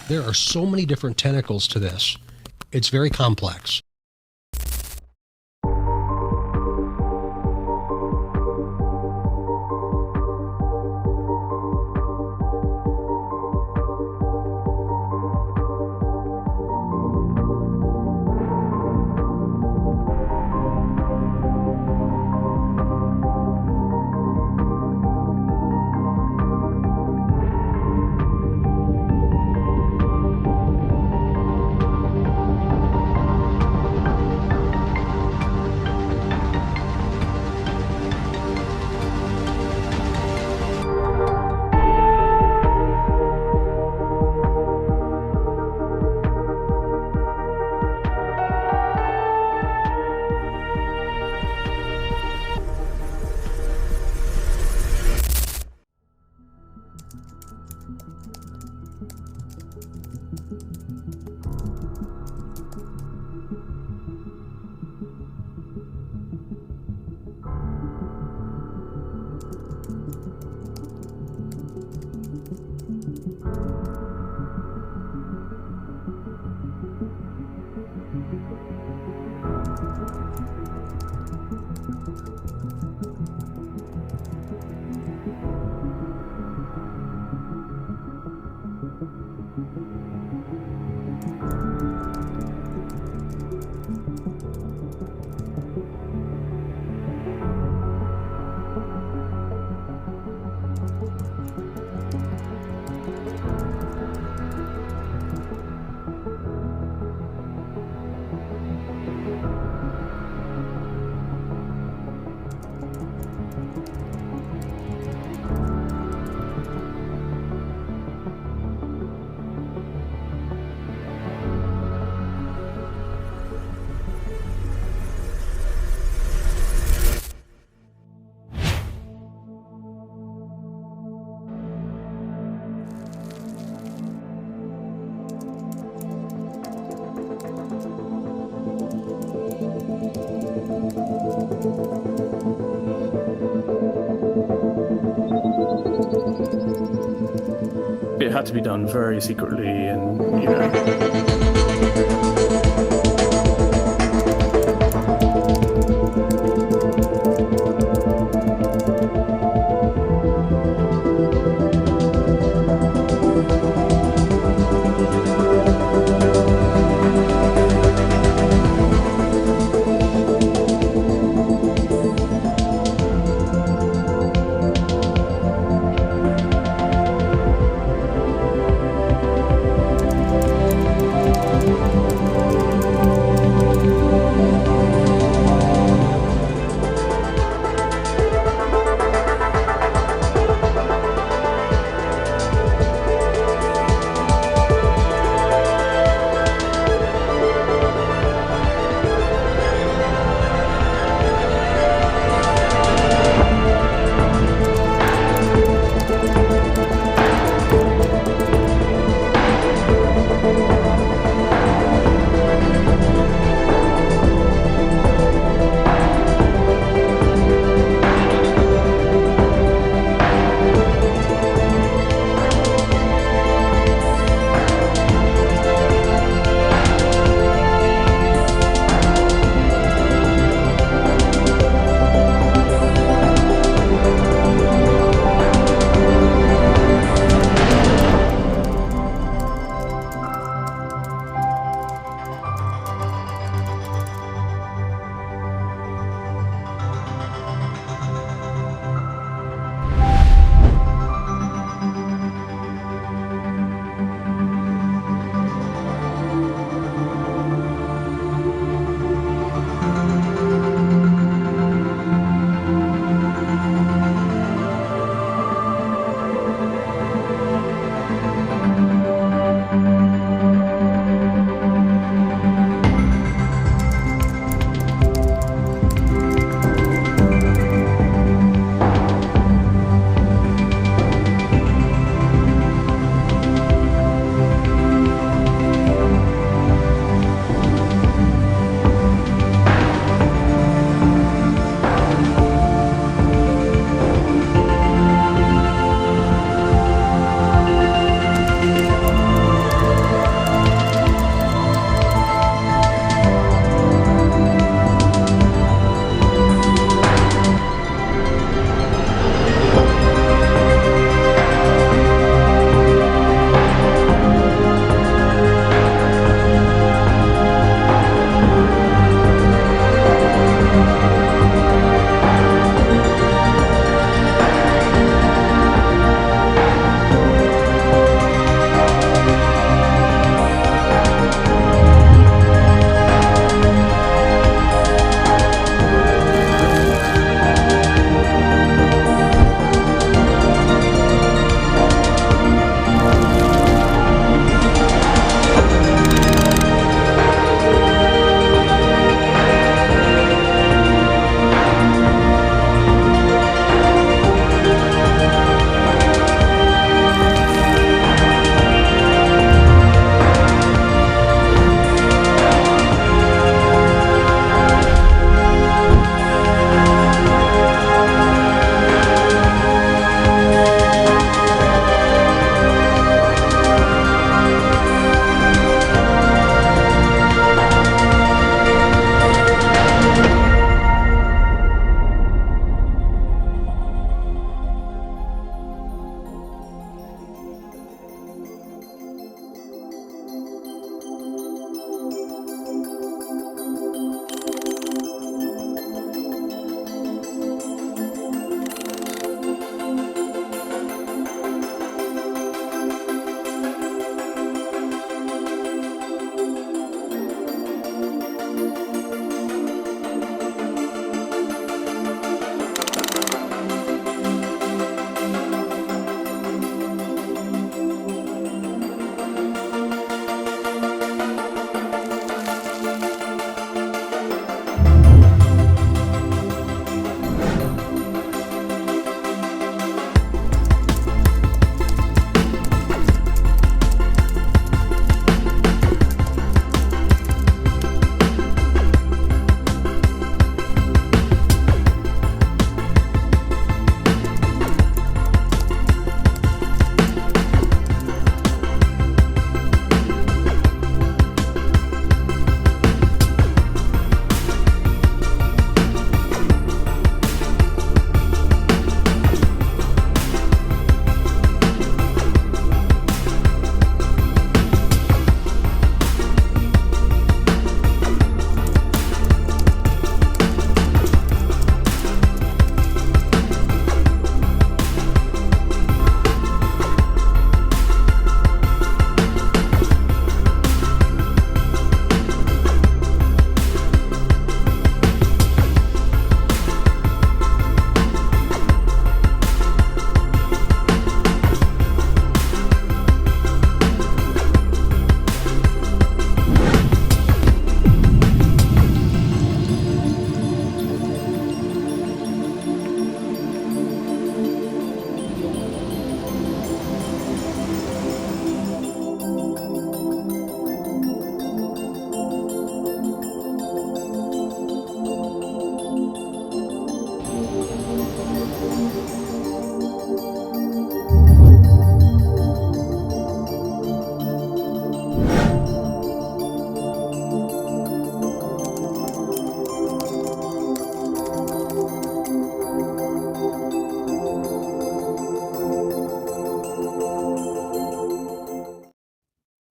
There are so many different tentacles to this. It's very complex. It had to be done very secretly, and you know.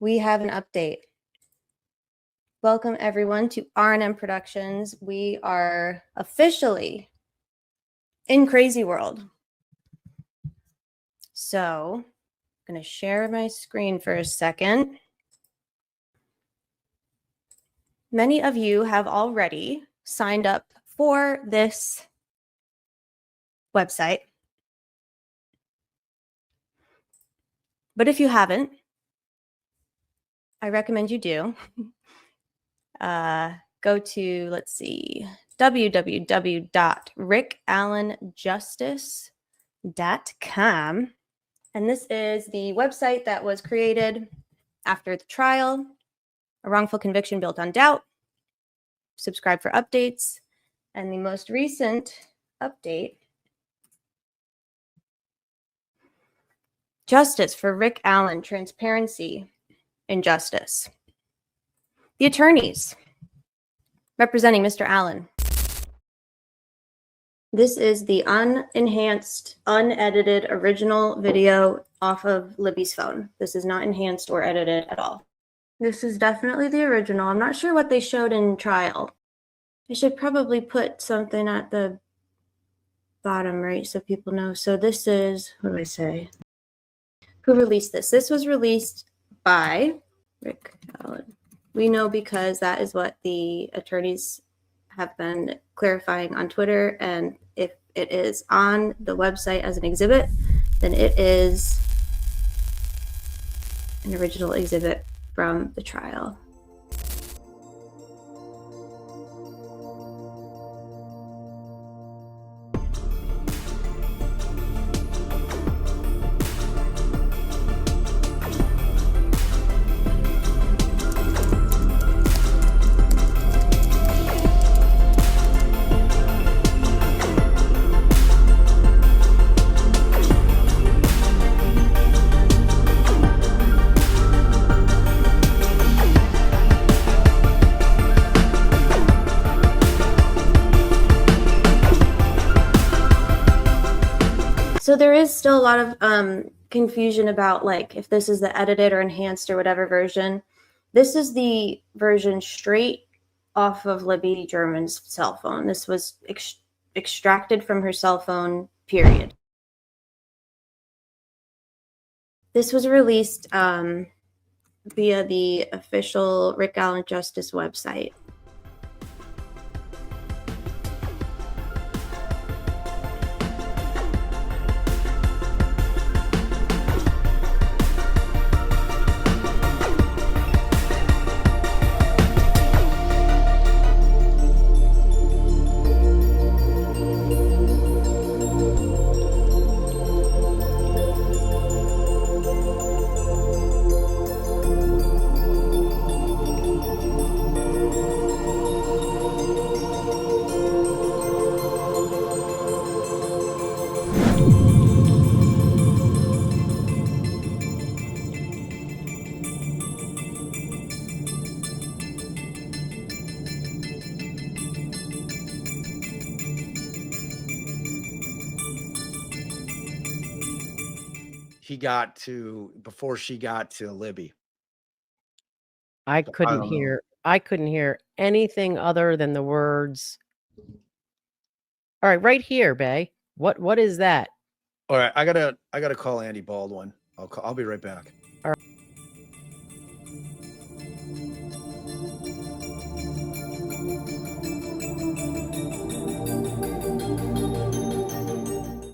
we have an update. Welcome everyone to R&M Productions. We are officially in Crazy World. So I'm going to share my screen for a second. Many of you have already signed up for this website. But if you haven't, I recommend you do. Go to, let's see, www.rickallenjustice.com. And this is the website that was created after the trial, a wrongful conviction built on doubt. Subscribe for updates. And the most recent update, Justice for Rick Allen, Transparency and Justice. The attorneys representing Mr. Allen. This is the unenhanced, unedited original video off of Libby's phone. This is not enhanced or edited at all. This is definitely the original. I'm not sure what they showed in trial. I should probably put something at the bottom right so people know. So this is, what do I say? Who released this? This was released by Rick Allen. We know because that is what the attorneys have been clarifying on Twitter. And if it is on the website as an exhibit, then it is an original exhibit from the trial. So there is still a lot of confusion about like if this is the edited or enhanced or whatever version. This is the version straight off of Libby German's cell phone. This was extracted from her cell phone, period. This was released via the official Rick Allen Justice website. He got to before she got to Libby. I couldn't hear anything other than the words. All right, right here, Bay. What is that? All right, I gotta call Andy Baldwin. I'll be right back. All right.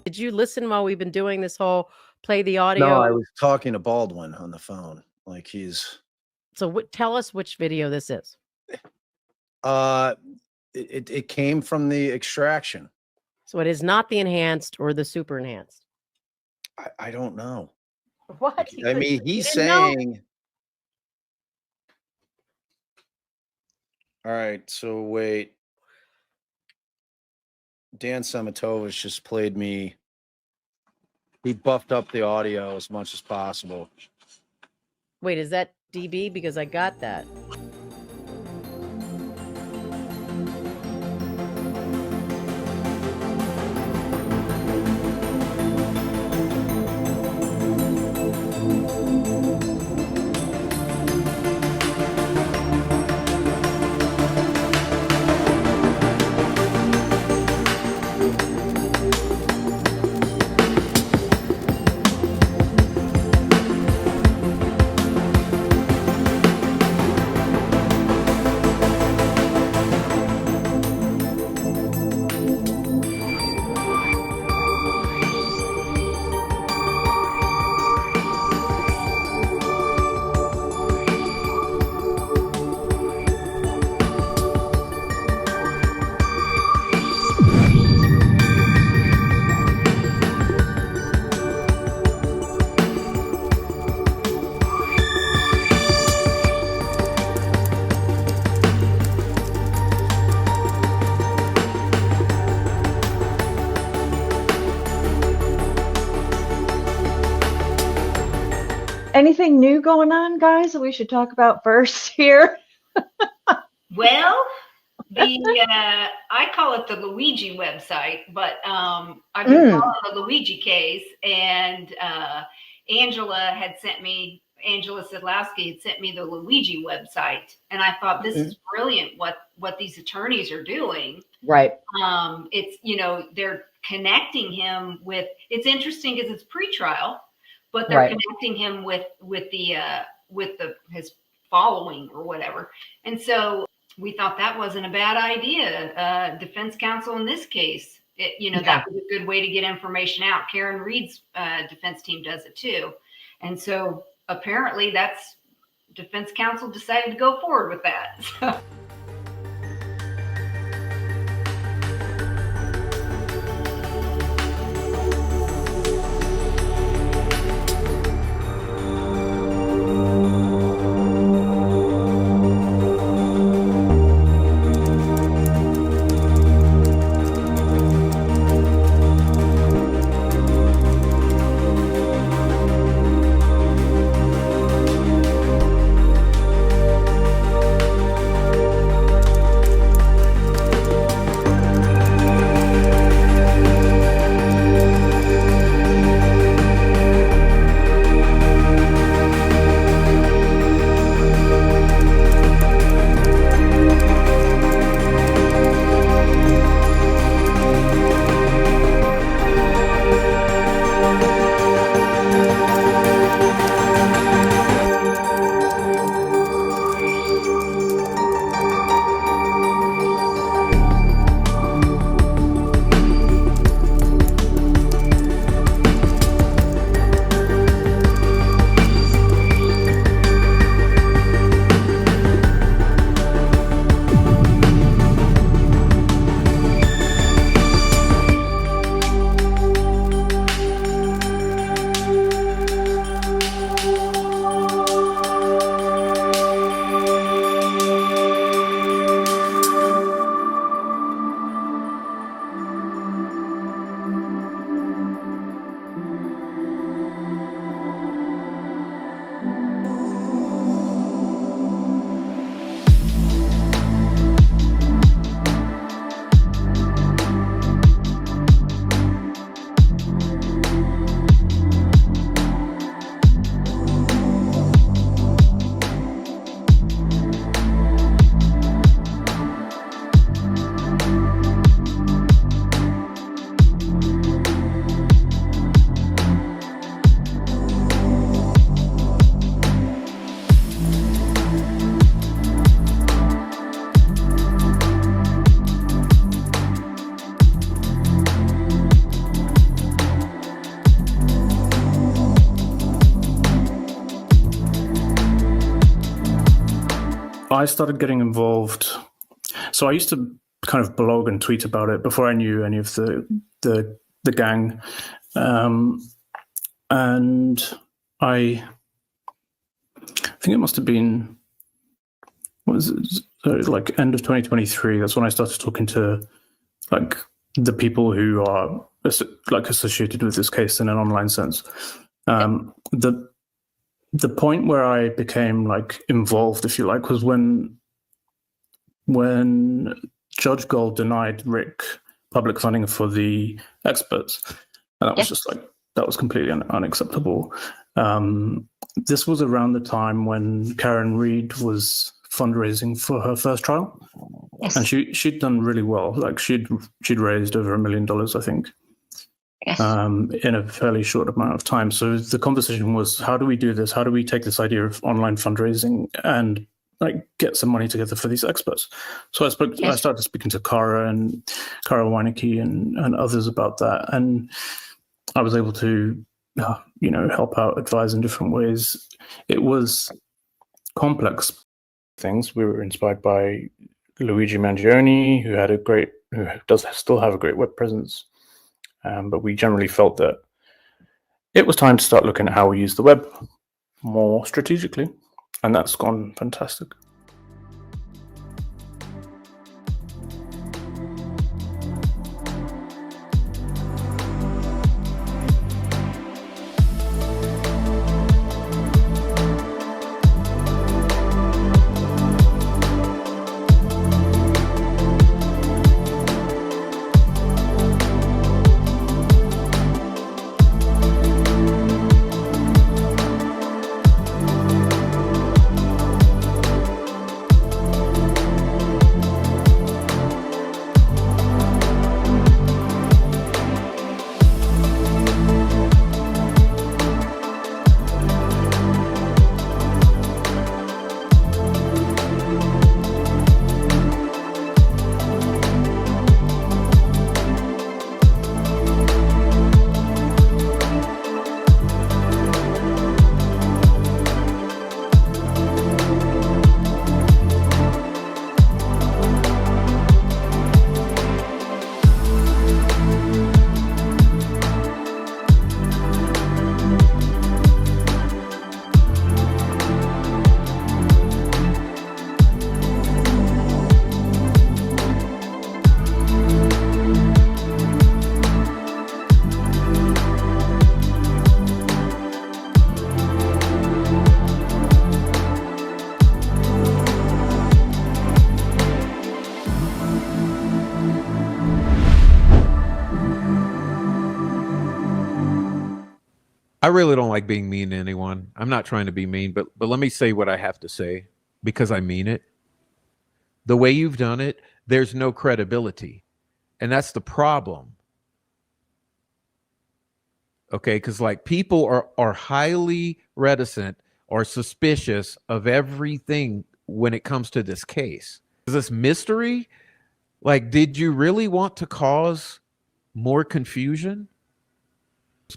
Did you listen while we've been doing this whole play the audio? No, I was talking to Baldwin on the phone. Like he's. So tell us which video this is. It came from the extraction. So it is not the enhanced or the super enhanced. I don't know. What? I mean, he's saying. All right, so wait. Dan Samatovich just played me. He buffed up the audio as much as possible. Wait, is that DB? Because I got that. Anything new going on, guys, that we should talk about first here? Well, I call it the Luigi website, but I've been following the Luigi case, and Angela Sedlowski had sent me the Luigi website, and I thought this is brilliant what these attorneys are doing. Right. It's, they're connecting him with, it's interesting because it's pretrial, but they're connecting him with his following or whatever. And so we thought that wasn't a bad idea. Defense counsel in this case, that was a good way to get information out. Karen Reed's defense team does it too. And so apparently that's defense counsel decided to go forward with that. So. I started getting involved. So I used to kind of blog and tweet about it before I knew any of the gang, and I think it must have been like end of 2023. That's when I started talking to like the people who are like associated with this case in an online sense. The point where I became like involved, if you like, was when Judge Gold denied Rick public funding for the experts, and that was just like, that was completely unacceptable. This was around the time when Karen Reed was fundraising for her first trial, and she'd done really well. Like she'd raised over $1 million, I think. In a fairly short amount of time. So the conversation was, how do we do this? How do we take this idea of online fundraising and like get some money together for these experts? So I started speaking to Cara Weinecke and others about that, and I was able to help out, advise in different ways. It was complex things. We were inspired by Luigi Mangione, who does still have a great web presence. But we generally felt that it was time to start looking at how we use the web more strategically, and that's gone fantastic. really don't like being mean to anyone. I'm not trying to be mean, but let me say what I have to say because I mean it. The way you've done it, there's no credibility. And that's the problem. Okay, because like people are highly reticent or suspicious of everything when it comes to this case. Is this mystery? Like, did you really want to cause more confusion?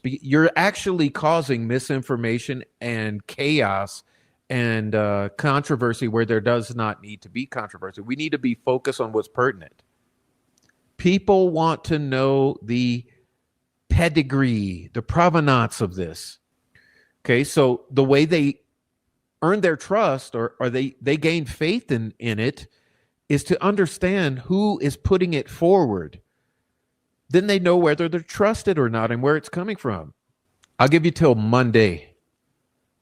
You're actually causing misinformation and chaos and controversy where there does not need to be controversy. We need to be focused on what's pertinent. People want to know the pedigree, the provenance of this. Okay, so the way they earn their trust or they gain faith in it is to understand who is putting it forward. Then they know whether they're trusted or not and where it's coming from. I'll give you till Monday,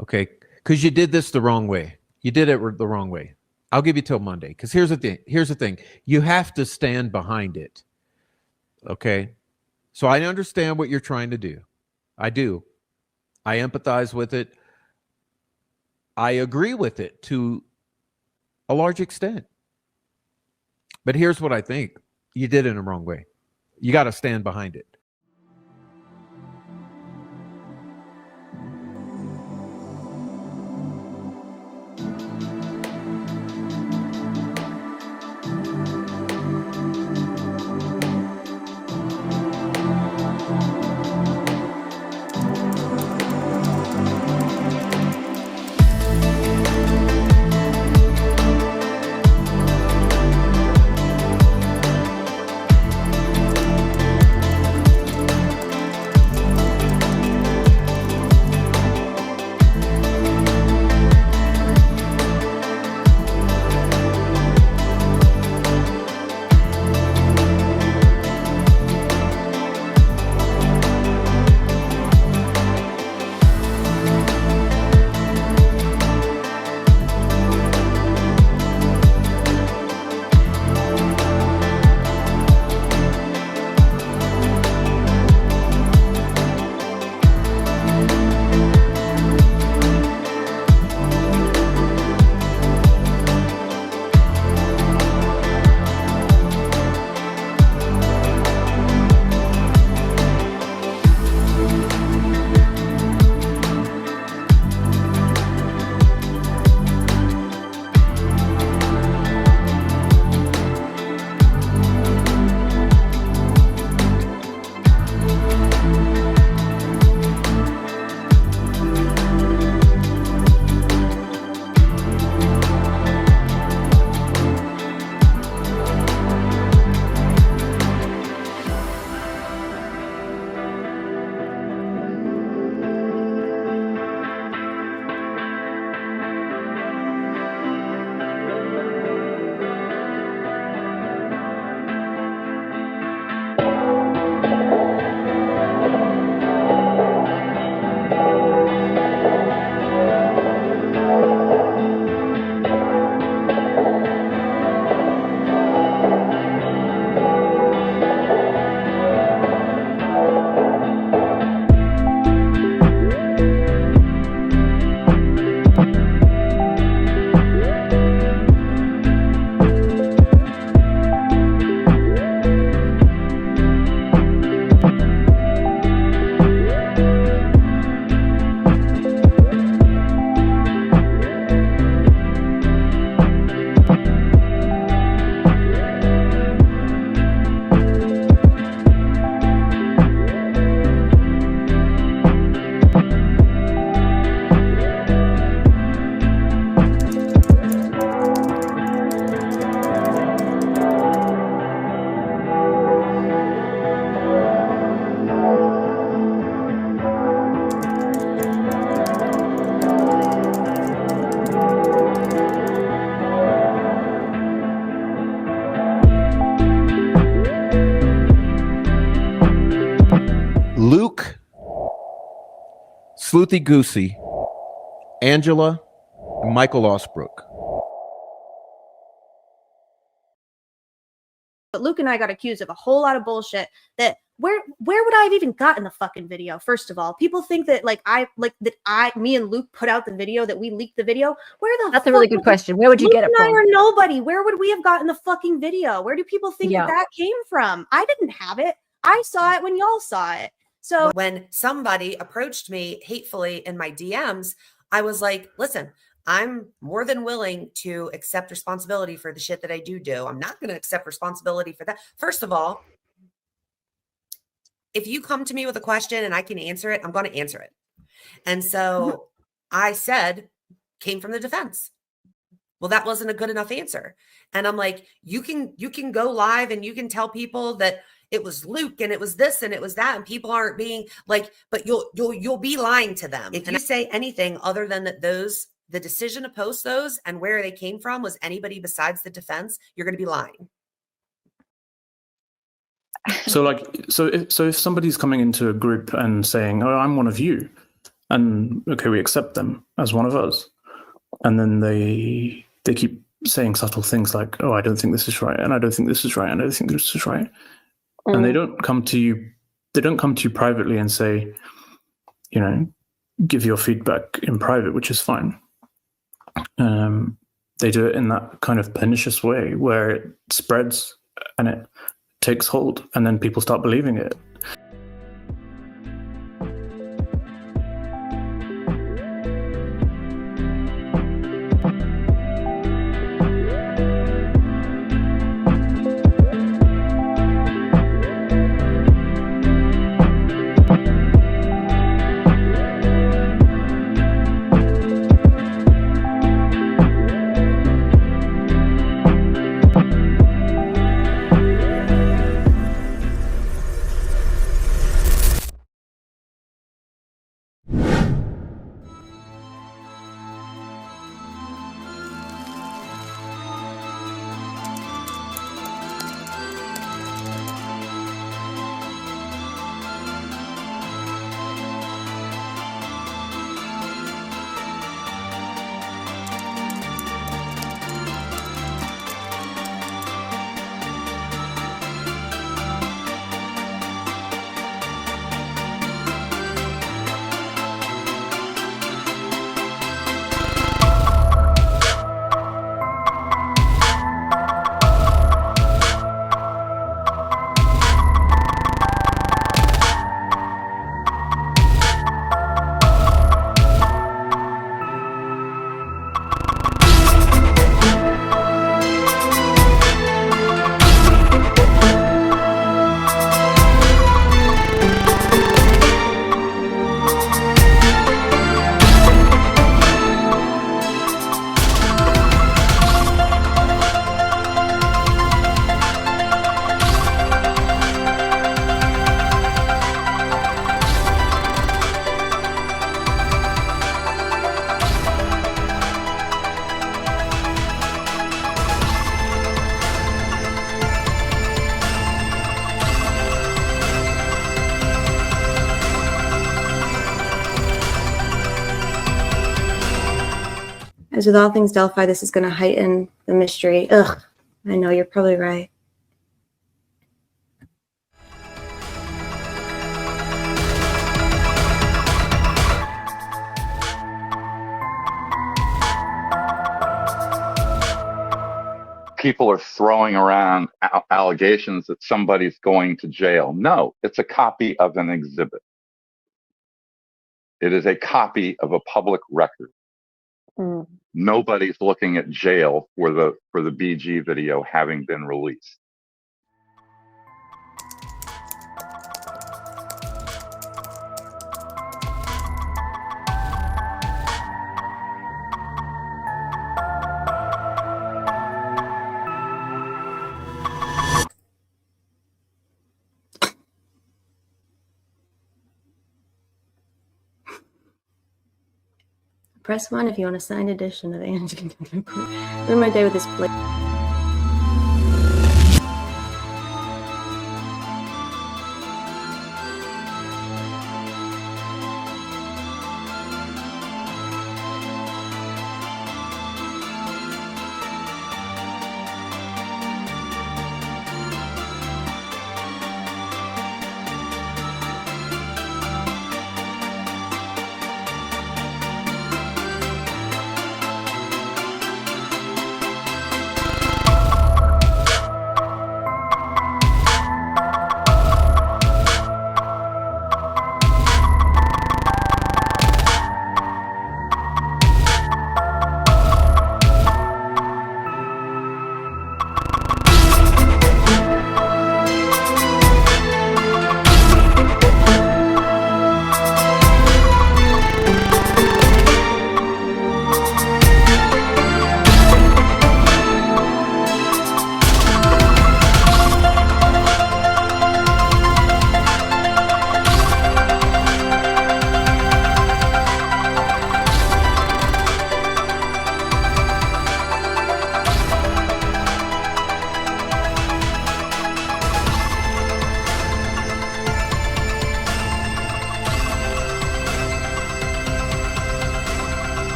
okay? Because you did this the wrong way. You did it the wrong way. I'll give you till Monday. Because here's the thing. Here's the thing. You have to stand behind it, okay? So I understand what you're trying to do. I do. I empathize with it. I agree with it to a large extent. But here's what I think. You did it in the wrong way. You got to stand behind it. Luke, Sleuthy Goosey, Angela, and Michael Osbrook. But Luke and I got accused of a whole lot of bullshit that where would I have even gotten the fucking video? First of all, people think that me and Luke put out the video, that we leaked the video. Where the That's a really good question. Where would you Luke get it and I from? are nobody. Where would we have gotten the fucking video? Where do people think Yeah. that came from? I didn't have it. I saw it when y'all saw it. So when somebody approached me hatefully in my DMs, I was like, listen, I'm more than willing to accept responsibility for the shit that I do. I'm not going to accept responsibility for that. First of all, if you come to me with a question and I can answer it, I'm going to answer it. And so I said, came from the defense. Well, that wasn't a good enough answer. And I'm like, you can go live and you can tell people that it was Luke and it was this and it was that, and people aren't being like, but you'll be lying to them. If you say anything other than that the decision to post those and where they came from was anybody besides the defense, you're going to be lying. So if somebody's coming into a group and saying, "Oh, I'm one of you," and okay, we accept them as one of us, and then they keep saying subtle things like, "Oh, I don't think this is right," and "I don't think this is right," and "I don't think this is right," and they don't come to you. They don't come to you privately and say, give your feedback in private, which is fine. They do it in that kind of pernicious way where it spreads and it takes hold, and then people start believing it. as with all things Delphi, this is going to heighten the mystery. Ugh, I know, you're probably right. People are throwing around allegations that somebody's going to jail. No, it's a copy of an exhibit. It is a copy of a public record. Nobody's looking at jail for the BG video having been released. Press 1 if you want a signed edition of Angie. Ruin my day with this plate.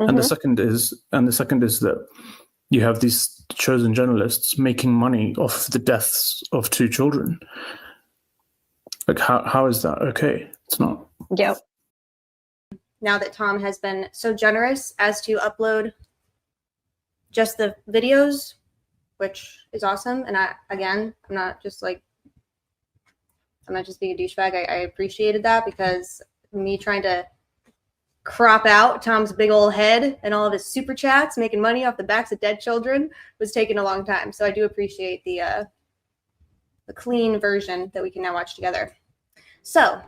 And the second is that you have these chosen journalists making money off the deaths of 2 children. Like, how is that okay? It's not. Yep. Now that Tom has been so generous as to upload just the videos, which is awesome. And I'm not just being a douchebag. I appreciated that, because me trying to crop out Tom's big old head and all of his super chats making money off the backs of dead children was taking a long time. So I do appreciate the clean version that we can now watch together. So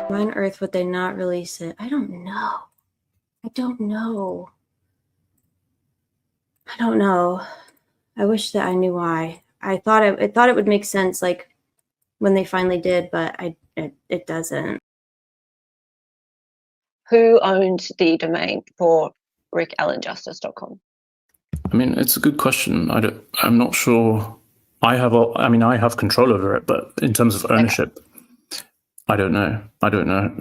why on earth would they not release it? I don't know. I don't know. I wish that I knew why. I thought it would make sense, like, when they finally did, but it doesn't. Who owned the domain for rickallenjustice.com? I mean, it's a good question. I'm not sure. I have control over it, but in terms of ownership, I don't know,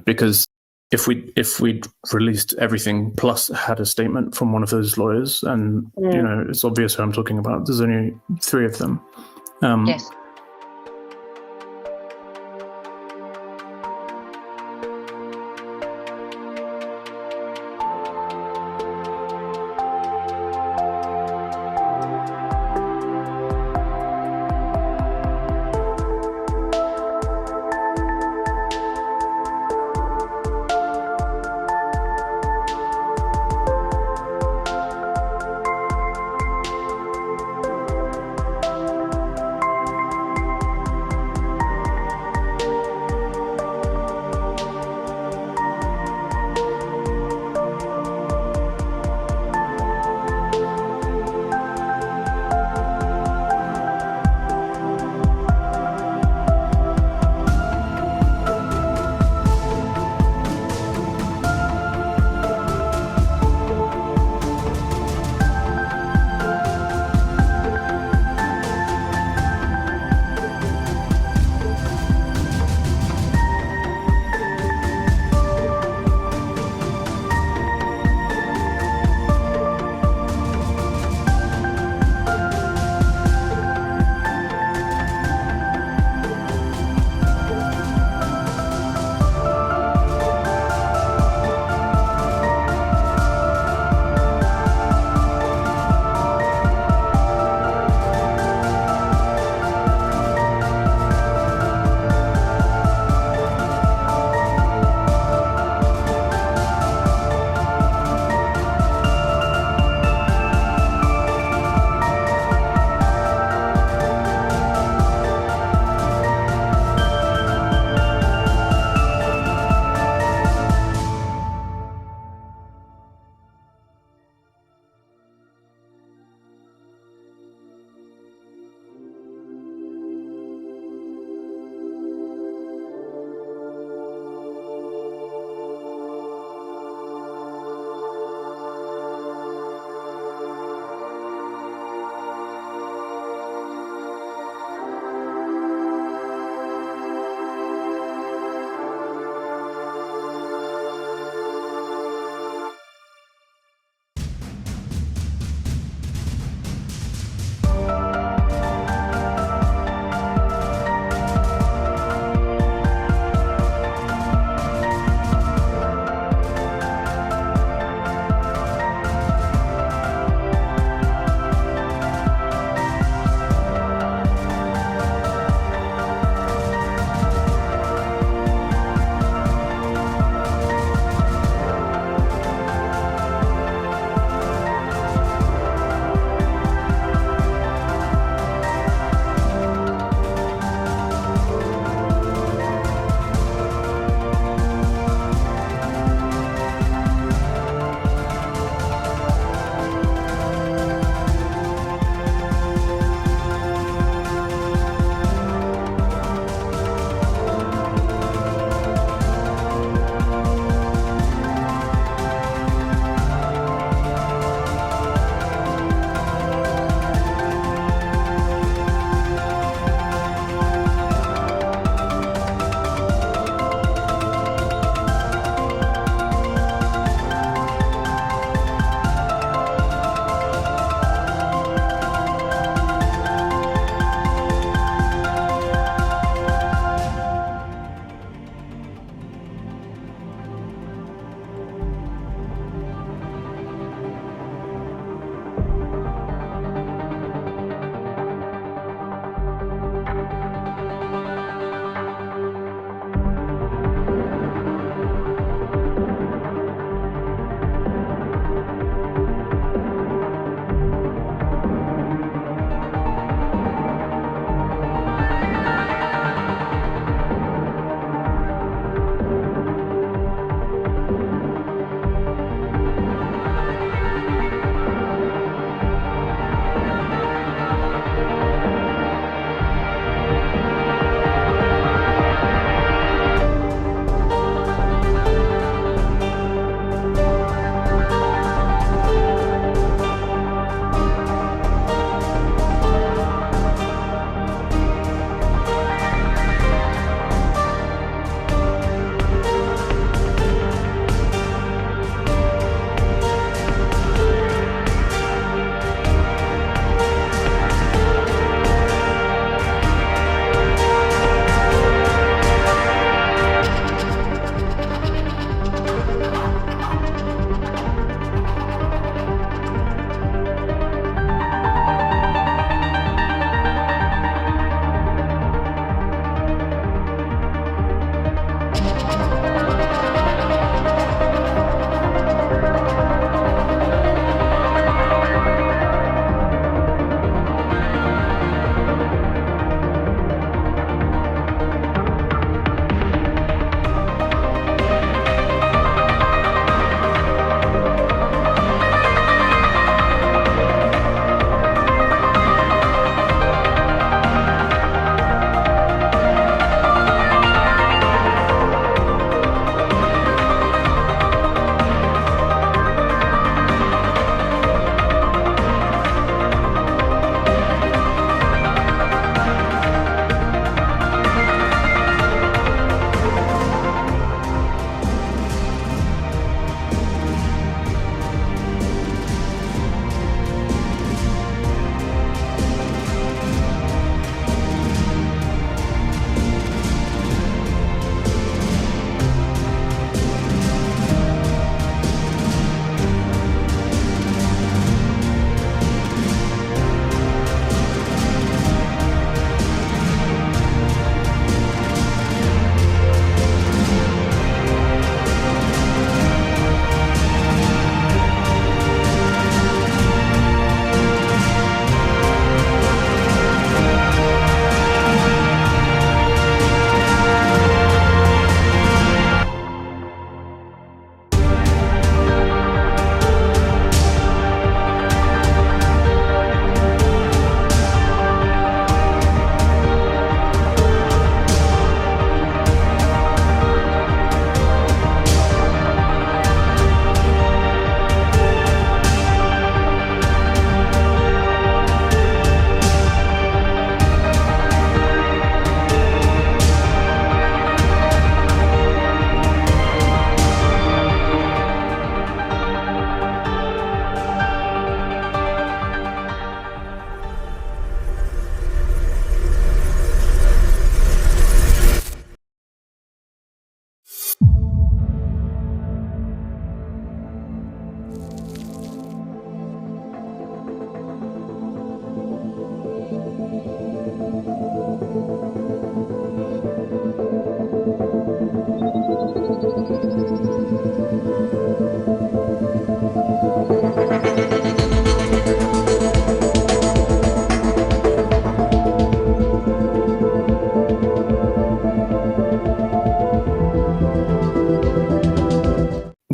because if we'd released everything plus had a statement from one of those lawyers, and it's obvious who I'm talking about. There's only 3 of them. Yes.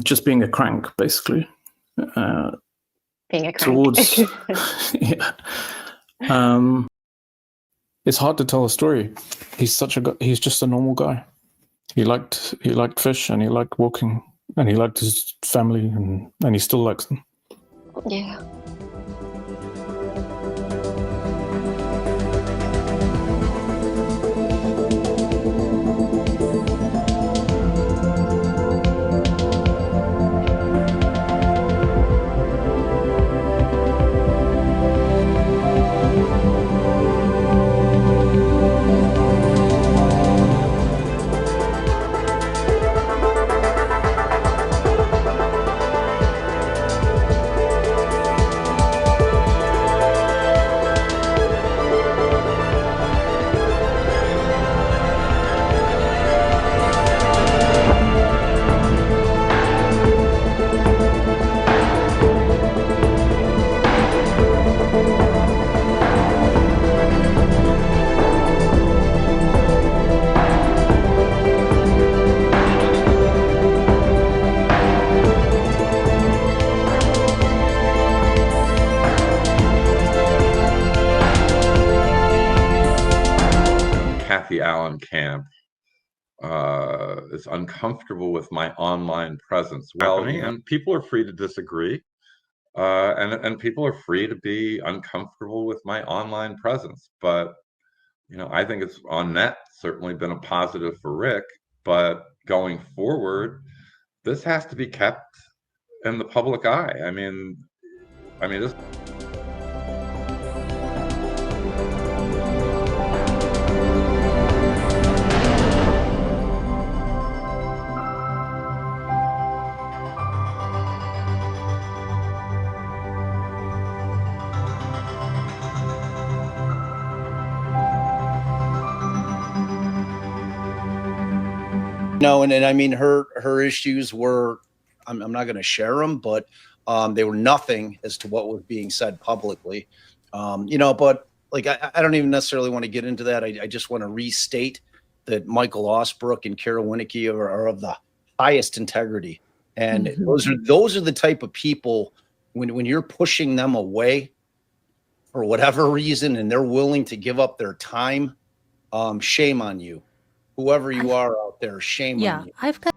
just being a crank, basically. Being a crank. Towards, yeah. It's hard to tell a story. He's just a normal guy. He liked fish, and he liked walking, and he liked his family, and he still likes them. Yeah. Allen Camp is uncomfortable with my online presence. Well, and people are free to disagree, and people are free to be uncomfortable with my online presence. But I think it's on net certainly been a positive for Rick. But going forward, this has to be kept in the public eye. I mean, this. No, and I mean her issues were, I'm not going to share them, but they were nothing as to what was being said publicly. But like I don't even necessarily want to get into that. I just want to restate that Michael Osbrook and Kara Winnicke are of the highest integrity, and those are the type of people when you're pushing them away for whatever reason, and they're willing to give up their time. Shame on you. Whoever you are out there, shame on you. I've got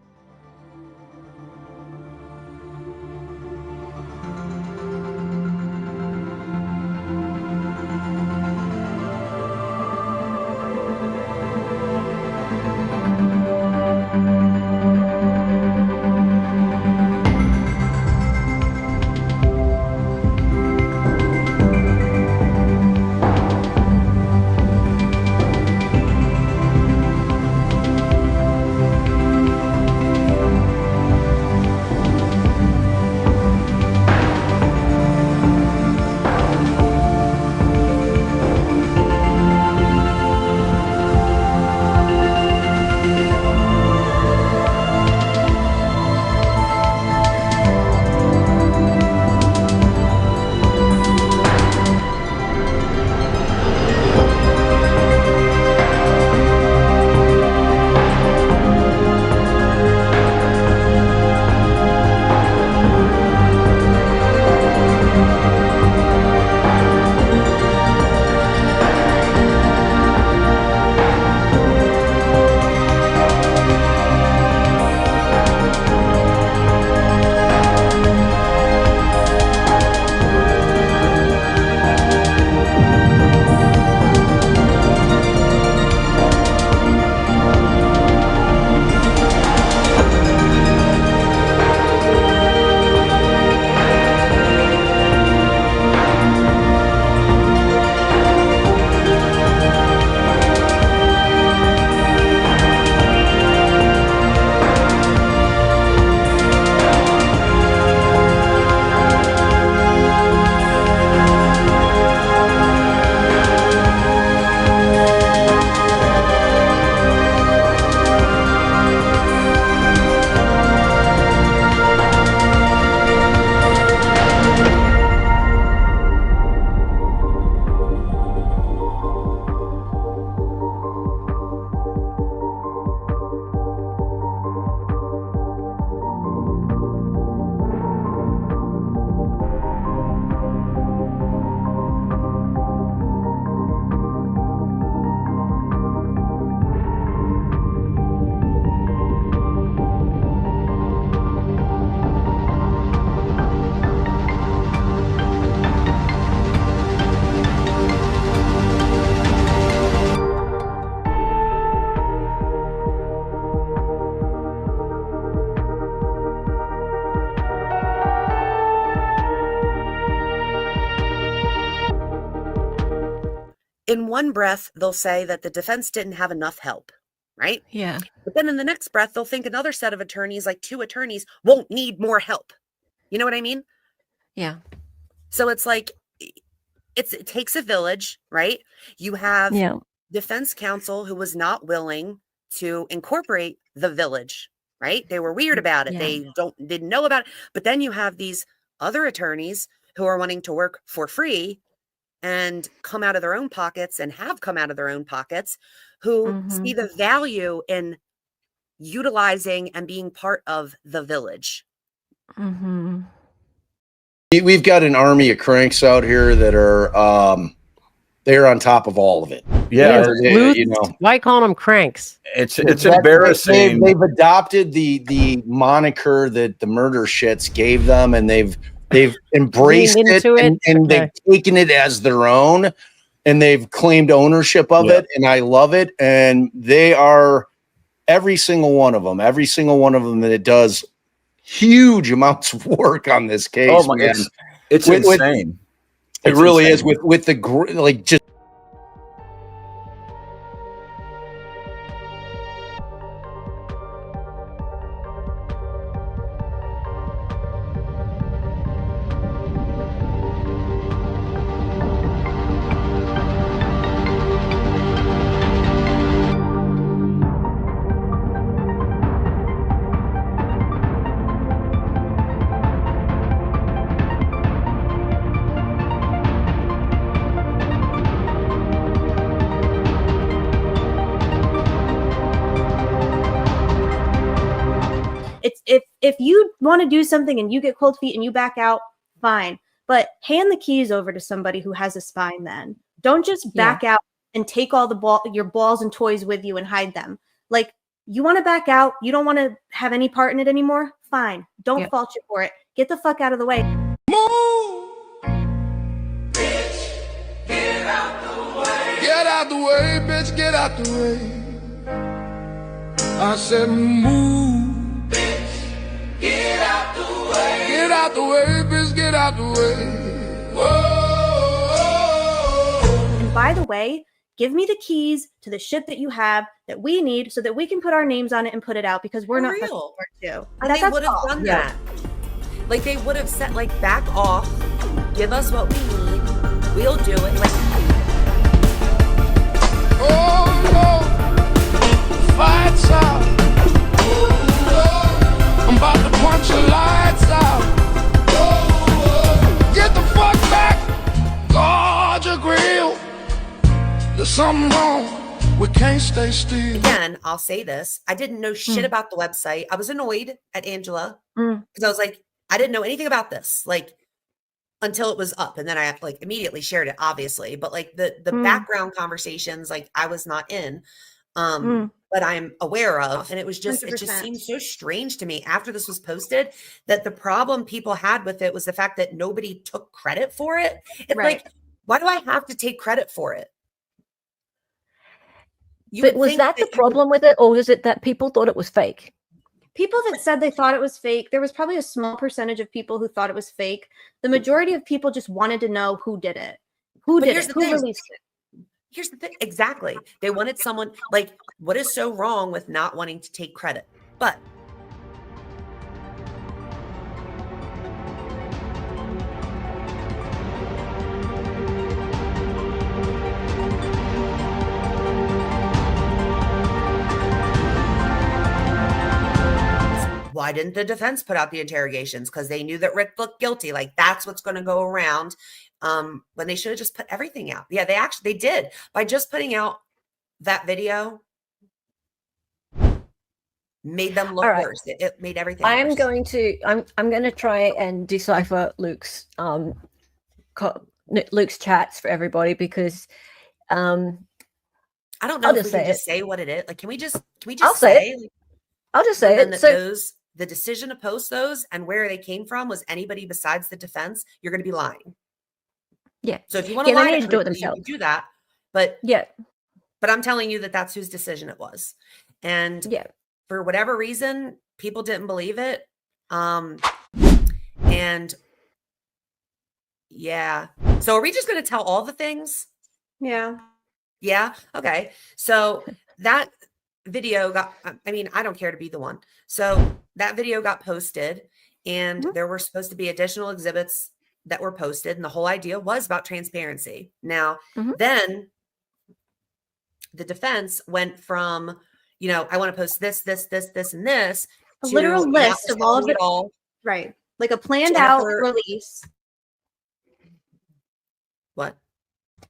in one breath, they'll say that the defense didn't have enough help, right? Yeah. But then in the next breath, they'll think another set of attorneys, like 2 attorneys, won't need more help. You know what I mean? Yeah. So it's like, it takes a village, right? You have defense counsel who was not willing to incorporate the village, right? They were weird about it. They didn't know about it. But then you have these other attorneys who are wanting to work for free and come out of their own pockets and have come out of their own pockets, who see the value in utilizing and being part of the village. We've got an army of cranks out here that are they're on top of all of it. Yeah, you know, why call them cranks? It's embarrassing. They've adopted the moniker that the murder shits gave them, and they've embraced it, and they've taken it as their own, and they've claimed ownership of it, and I love it. And they are every single one of them that does huge amounts of work on this case. Oh my, it's insane. It really is with the like just. If you want to do something and you get cold feet and you back out, fine. But hand the keys over to somebody who has a spine then. Don't just back out and take all your balls and toys with you and hide them. Like, you want to back out, you don't want to have any part in it anymore, fine. Don't fault you for it. Get the fuck out of the way. Move! Bitch, get out the way. Get out the way, bitch, get out the way. I said move. Get out the way. Get out the way, bitch, get out the way. Whoa. And by the way, give me the keys to the shit that you have that we need so that we can put our names on it and put it out, because we're not real. Too. And they would have done that. Like, they would have said, like, back off, give us what we need, we'll do it. Like, oh no, fight's out. I'm about to punch your lights out. Get the fuck back. Guard your grill. There's something wrong. We can't stay still. Again, I'll say this. I didn't know shit about the website. I was annoyed at Angela because I was like, I didn't know anything about this, like, until it was up. And then I like immediately shared it, obviously. But like the background conversations, like, I was not in. But I'm aware of, and it was just, 100%. It just seemed so strange to me after this was posted that the problem people had with it was the fact that nobody took credit for it. It's like, why do I have to take credit for it? But was that the problem with it, or was it that people thought it was fake? People that said they thought it was fake, there was probably a small percentage of people who thought it was fake. The majority of people just wanted to know who did it. Who did it? Who released it? Here's the thing. Exactly. They wanted someone, like, what is so wrong with not wanting to take credit? But why didn't the defense put out the interrogations? Because they knew that Rick looked guilty. Like, that's what's going to go around. When they should have just put everything out. Yeah, they did. By just putting out that video, made them look worse. It made everything worse. I'm going to try and decipher Luke's chats for everybody, because I don't know if we can just say what it is. Like, can we just I'll say it. I'll just say it. So the decision to post those and where they came from was anybody besides the defense, you're going to be lying. Yeah. So if you want to lie to do it themselves, you can do that. But I'm telling you that that's whose decision it was. And for whatever reason, people didn't believe it. And so are we just going to tell all the things? Yeah. Yeah. Okay. So that video got, I mean, I don't care to be the one. So that video got posted, and there were supposed to be additional exhibits that were posted. And the whole idea was about transparency. Now, then the defense went from, you know, I want to post this, and this, A to literal not list of all of disclosing it. it all. Right. Like a planned out Jennifer- release. What?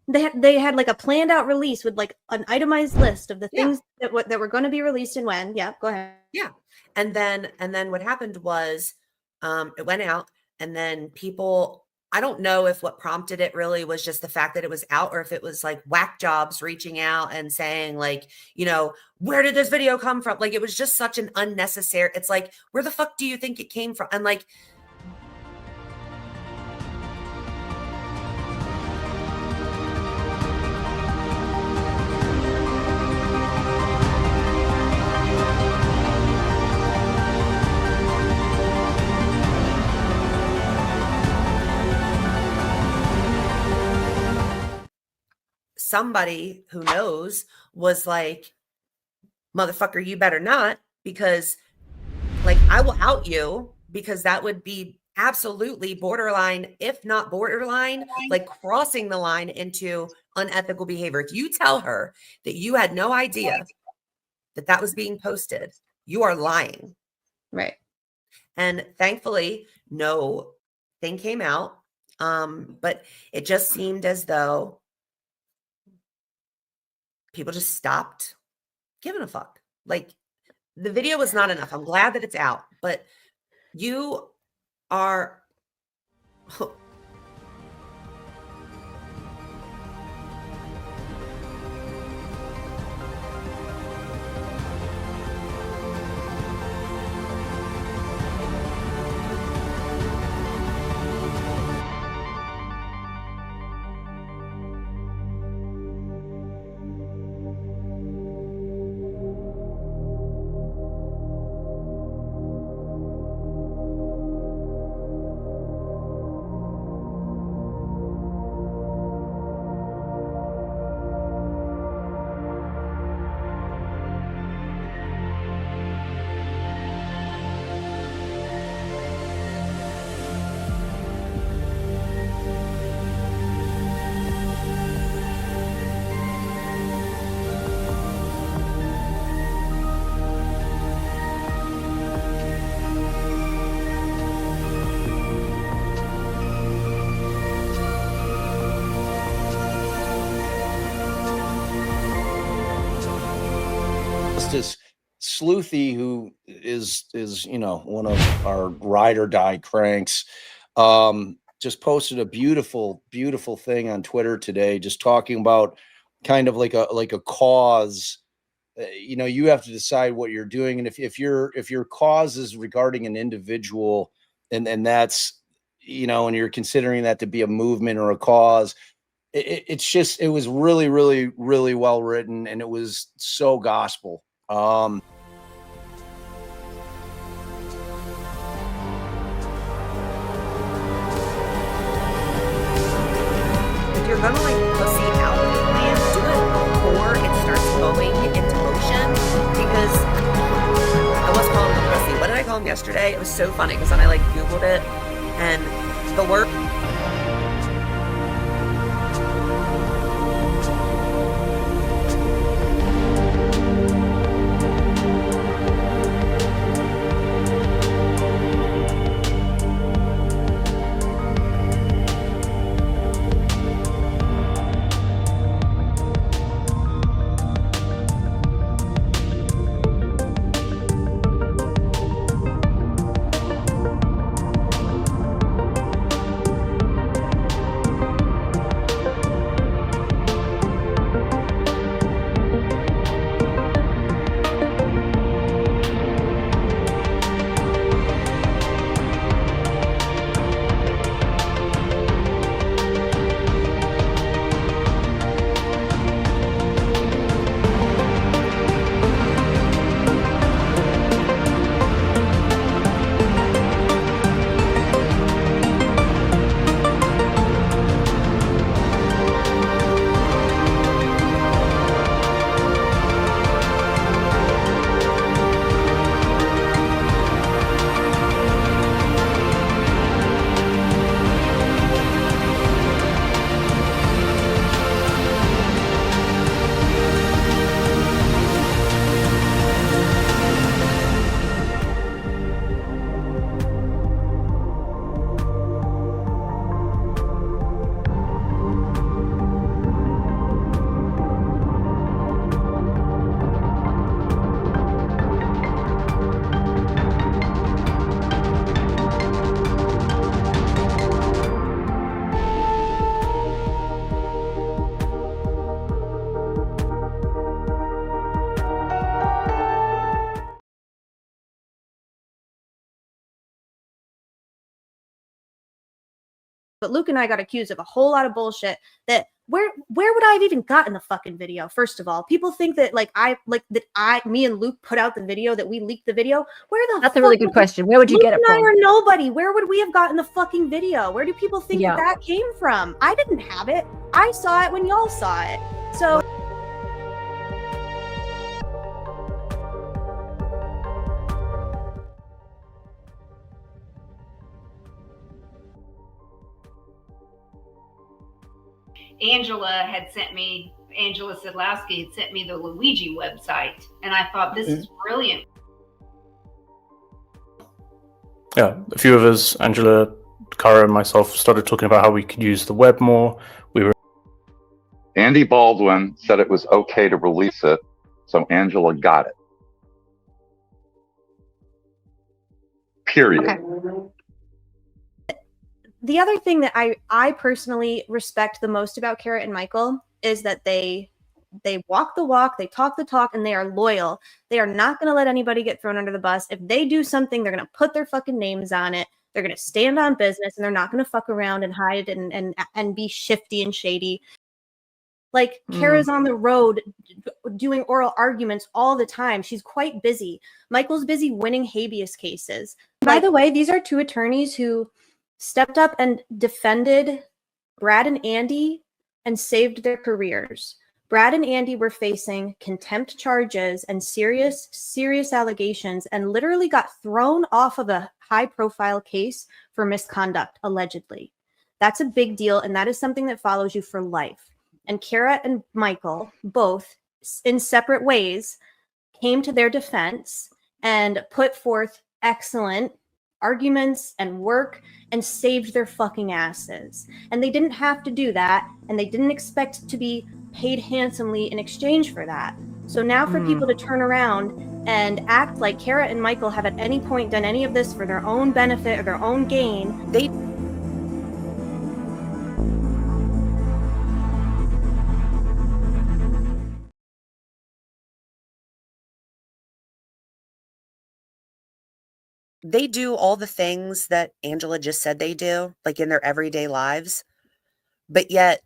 They had like a planned out release with like an itemized list of the things that were going to be released and when. Yeah, go ahead. Yeah. And then what happened was it went out, and then people, I don't know if what prompted it really was just the fact that it was out, or if it was like whack jobs reaching out and saying like, you know, where did this video come from? Like, it was just such an unnecessary, it's like, where the fuck do you think it came from? And like, somebody who knows was like, motherfucker, you better not, because like I will out you, because that would be absolutely borderline, if not borderline, like crossing the line into unethical behavior. If you tell her that you had no idea that that was being posted, you are lying. Right. And thankfully, no thing came out. But it just seemed as though people just stopped giving a fuck. Like, the video was not enough. I'm glad that it's out, but you are Justice Sleuthy, who is you know, one of our ride or die cranks, just posted a beautiful thing on Twitter today, just talking about kind of like a cause. You know, you have to decide what you're doing, and if your cause is regarding an individual, and that's, you know, and you're considering that to be a movement or a cause, it's just, it was really well written, and it was so gospel. if you're gonna like proceed out of the plan, do it before it starts going into motion. Because I was calling him pussy. What did I call him yesterday? It was so funny because then I like Googled it, and the word But Luke and I got accused of a whole lot of bullshit that where would I have even gotten the fucking video? First of all, people think that me and Luke put out the video, that we leaked the video. That's a really good question. Where would you get it from? Luke and I are nobody. Where would we have gotten the fucking video? Where do people think that came from? I didn't have it. I saw it when y'all saw it. So Angela Sadlowski had sent me the Luigi website, and I thought, this is brilliant. Yeah, a few of us, Angela, Cara, and myself, started talking about how we could use the web more. Andy Baldwin said it was okay to release it, so Angela got it. Period. Okay. The other thing that I personally respect the most about Cara and Michael is that they walk the walk, they talk the talk, and they are loyal. They are not going to let anybody get thrown under the bus. If they do something, they're going to put their fucking names on it. They're going to stand on business, and they're not going to fuck around and hide and be shifty and shady. Like, Cara's on the road doing oral arguments all the time. She's quite busy. Michael's busy winning habeas cases. By the way, these are two attorneys who stepped up and defended Brad and Andy and saved their careers. Brad and Andy were facing contempt charges and serious allegations, and literally got thrown off of a high-profile case for misconduct, allegedly. That's a big deal, and that is something that follows you for life. And Cara and Michael, both in separate ways, came to their defense and put forth excellent arguments and work and saved their fucking asses. And they didn't have to do that, and they didn't expect to be paid handsomely in exchange for that. So now for people to turn around and act like Cara and Michael have at any point done any of this for their own benefit or their own gain, they do all the things that Angela just said they do, like in their everyday lives, but yet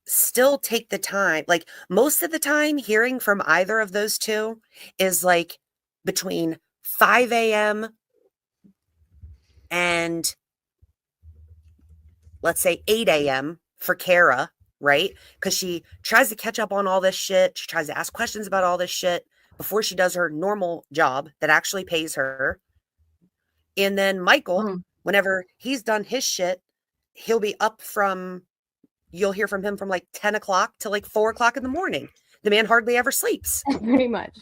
still take the time. Like, most of the time, hearing from either of those two is like between 5 a.m. and let's say 8 a.m. for Cara, right? Because she tries to catch up on all this shit. She tries to ask questions about all this shit before she does her normal job that actually pays her. And then Michael, whenever he's done his shit, he'll be up from, you'll hear from him from like 10 o'clock to like 4 o'clock in the morning. The man hardly ever sleeps. Pretty much.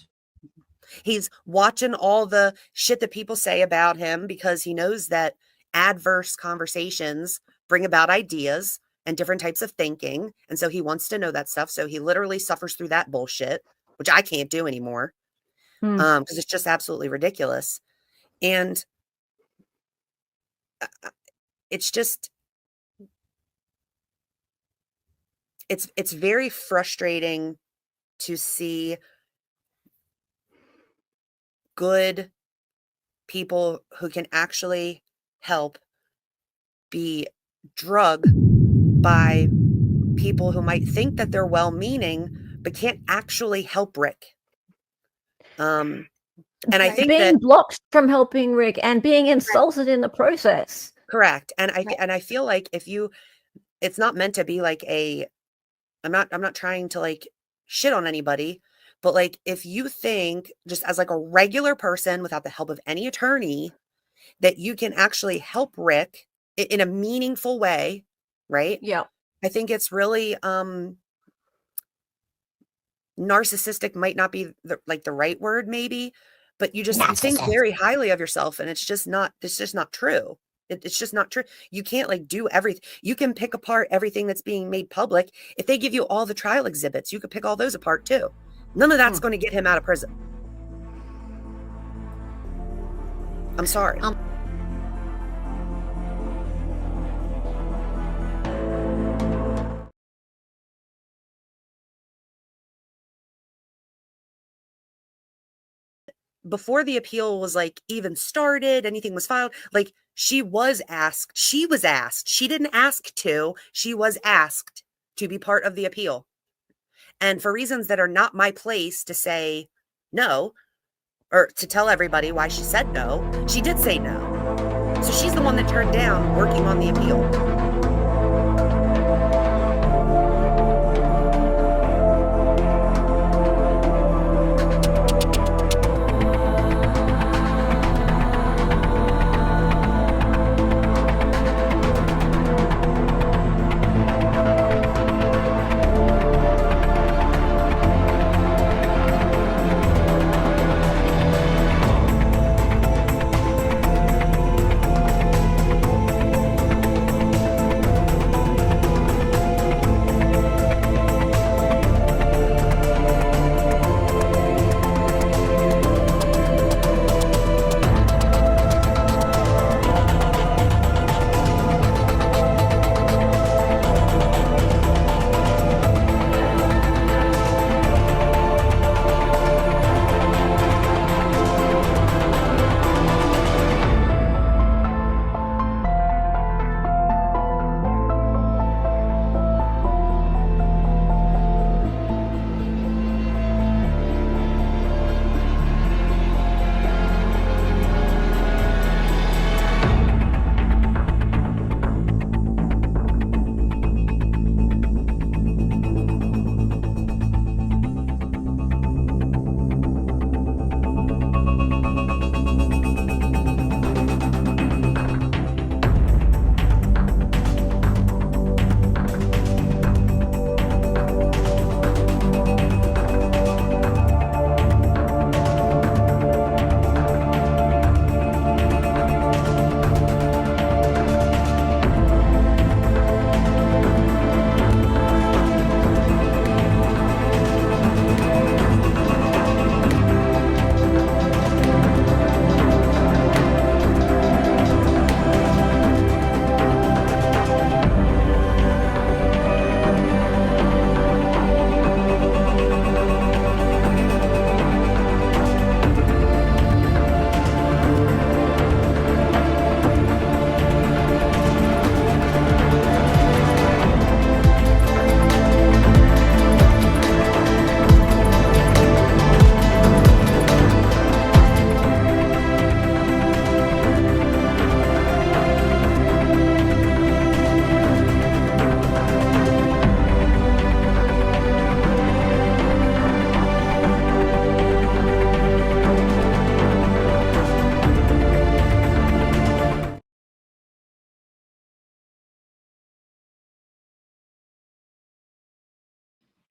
He's watching all the shit that people say about him because he knows that adverse conversations bring about ideas and different types of thinking. And so he wants to know that stuff. So he literally suffers through that bullshit, which I can't do anymore because it's just absolutely ridiculous. And it's just, it's very frustrating to see good people who can actually help be drugged by people who might think that they're well-meaning but can't actually help Rick. And I think being blocked from helping Rick and being insulted in the process. Correct. And I feel like it's not meant to be like I'm not trying to like shit on anybody, but like, if you think just as like a regular person without the help of any attorney that you can actually help Rick in a meaningful way, right? Yeah. I think it's really narcissistic might not be the right word maybe, but you think very highly of yourself, and it's just not true. It's just not true. You can't like do everything. You can pick apart everything that's being made public. If they give you all the trial exhibits, you could pick all those apart too. None of that's going to get him out of prison. I'm sorry. before the appeal was like even started, anything was filed, like she was asked, she didn't ask to, she was asked to be part of the appeal. And for reasons that are not my place to say no, or to tell everybody why she said no, she did say no. So she's the one that turned down working on the appeal.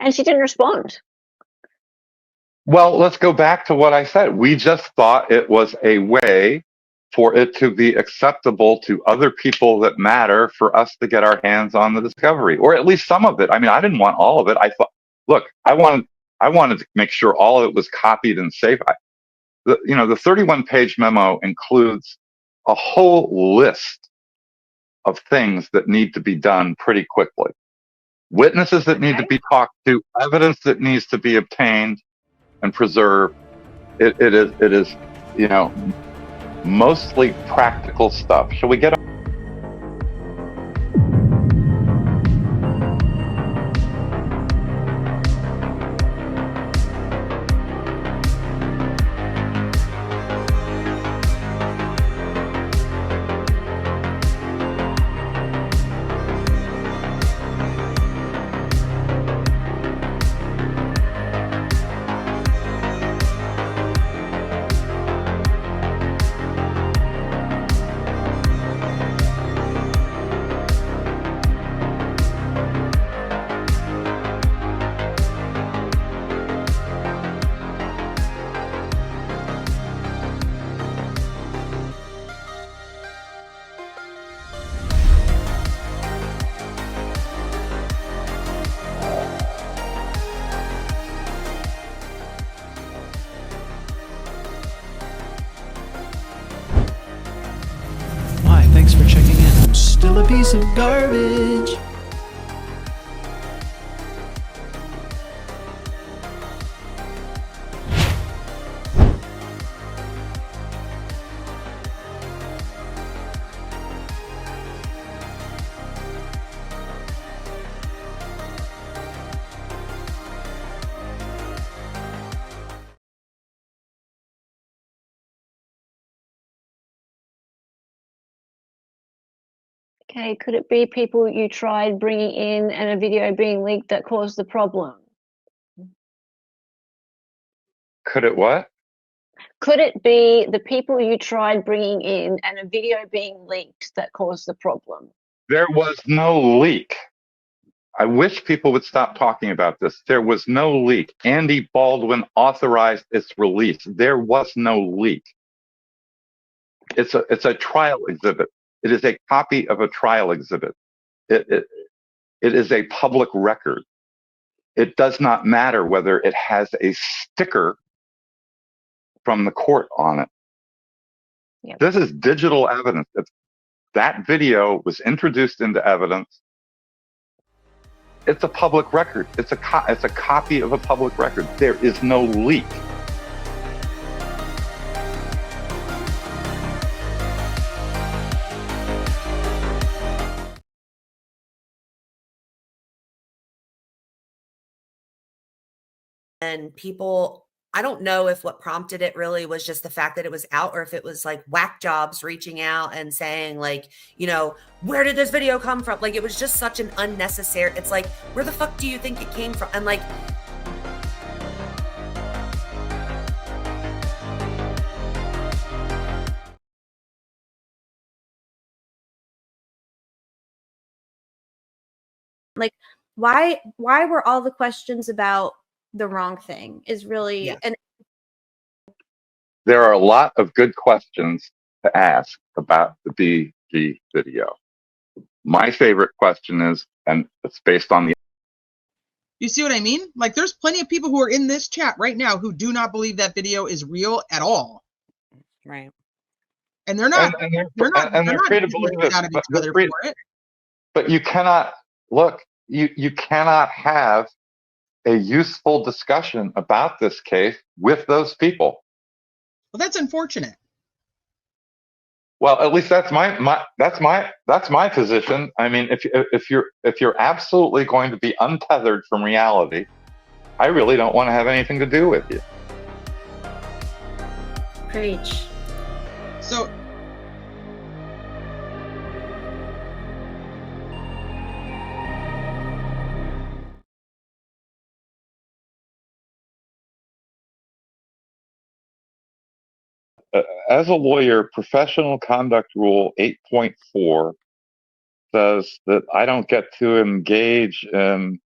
And she didn't respond. Well, let's go back to what I said. We just thought it was a way for it to be acceptable to other people that matter for us to get our hands on the discovery, or at least some of it. I mean, I didn't want all of it. I thought, look, I wanted to make sure all of it was copied and safe. The 31-page memo includes a whole list of things that need to be done pretty quickly. Witnesses that need to be talked to, evidence that needs to be obtained and preserved. It is, mostly practical stuff. Shall we get Hi, thanks for checking in. I'm still a piece of garbage. Okay, could it be people you tried bringing in and a video being leaked that caused the problem? Could it what? Could it be the people you tried bringing in and a video being leaked that caused the problem? There was no leak. I wish people would stop talking about this. There was no leak. Andy Baldwin authorized its release. There was no leak. It's a trial exhibit. It is a copy of a trial exhibit. It is a public record. It does not matter whether it has a sticker from the court on it. Yep. This is digital evidence. That video was introduced into evidence. It's a public record. It's a copy of a public record. There is no leak. And people, I don't know if what prompted it really was just the fact that it was out, or if it was like whack jobs reaching out and saying like, you know, where did this video come from? Like, it was just such an unnecessary, it's like, where the fuck do you think it came from? And like, Like, why were all the questions about the wrong thing is really, Yeah. and There are a lot of good questions to ask about the BG video. My favorite question is, and it's based on the. You see what I mean? Like, there's plenty of people who are in this chat right now who do not believe that video is real at all. right. And they're not, And they're not free to believe it, out of each but other free- for it. But you cannot look. You cannot have a useful discussion about this case with those people. Well, that's unfortunate. Well, at least that's my position. I mean, if you're absolutely going to be untethered from reality, I really don't want to have anything to do with you. preach. So As a lawyer, Professional Conduct Rule 8.4 says that I don't get to engage in,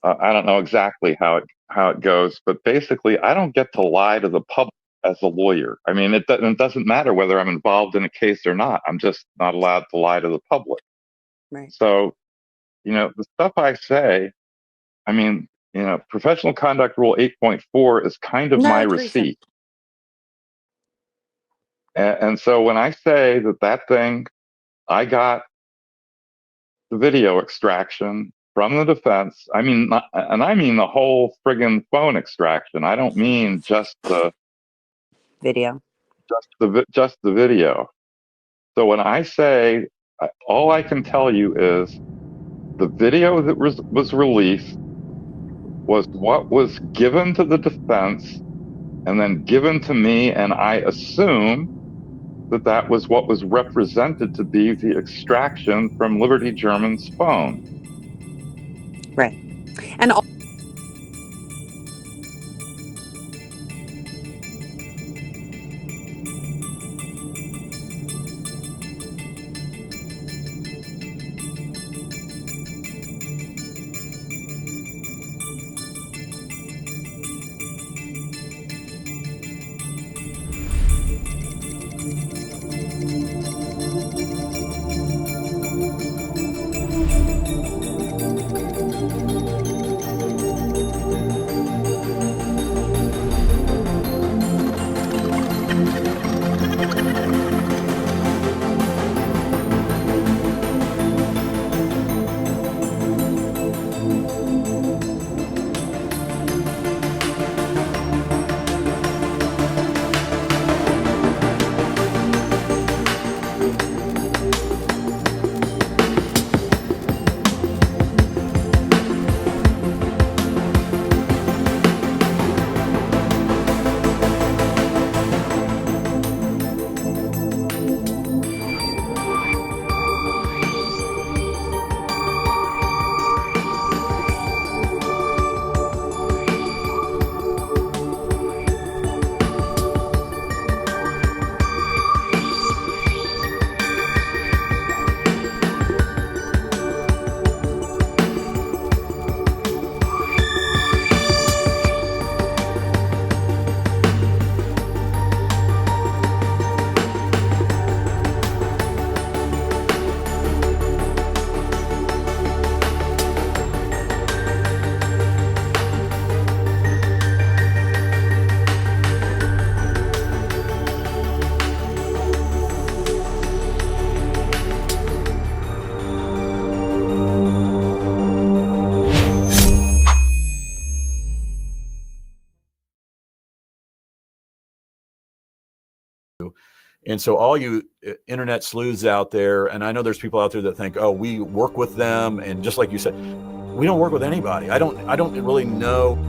I don't know exactly how it goes, but basically I don't get to lie to the public as a lawyer. I mean, it doesn't matter whether I'm involved in a case or not. I'm just not allowed to lie to the public. Right. So, you know, the stuff I say, I mean, you know, Professional Conduct Rule 8.4 is kind of my receipt. And so when I say that thing, I got the video extraction from the defense. I mean, I mean the whole friggin' phone extraction. I don't mean just the Video. just the video. So when I say, all I can tell you is the video that was released was what was given to the defense and then given to me, and I assume that was what was represented to be the extraction from Liberty German's phone. Right. And And so all you internet sleuths out there, and I know there's people out there that think, oh, we work with them, and just like you said, we don't work with anybody. I don't really know.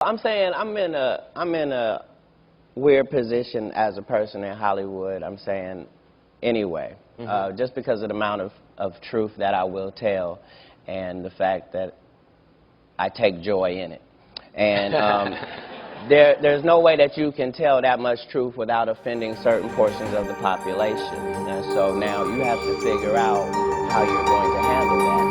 I'm saying I'm in a weird position as a person in Hollywood. I'm saying anyway, just because of the amount of truth that I will tell, and the fact that I take joy in it. And there's no way that you can tell that much truth without offending certain portions of the population. And so now you have to figure out how you're going to handle that.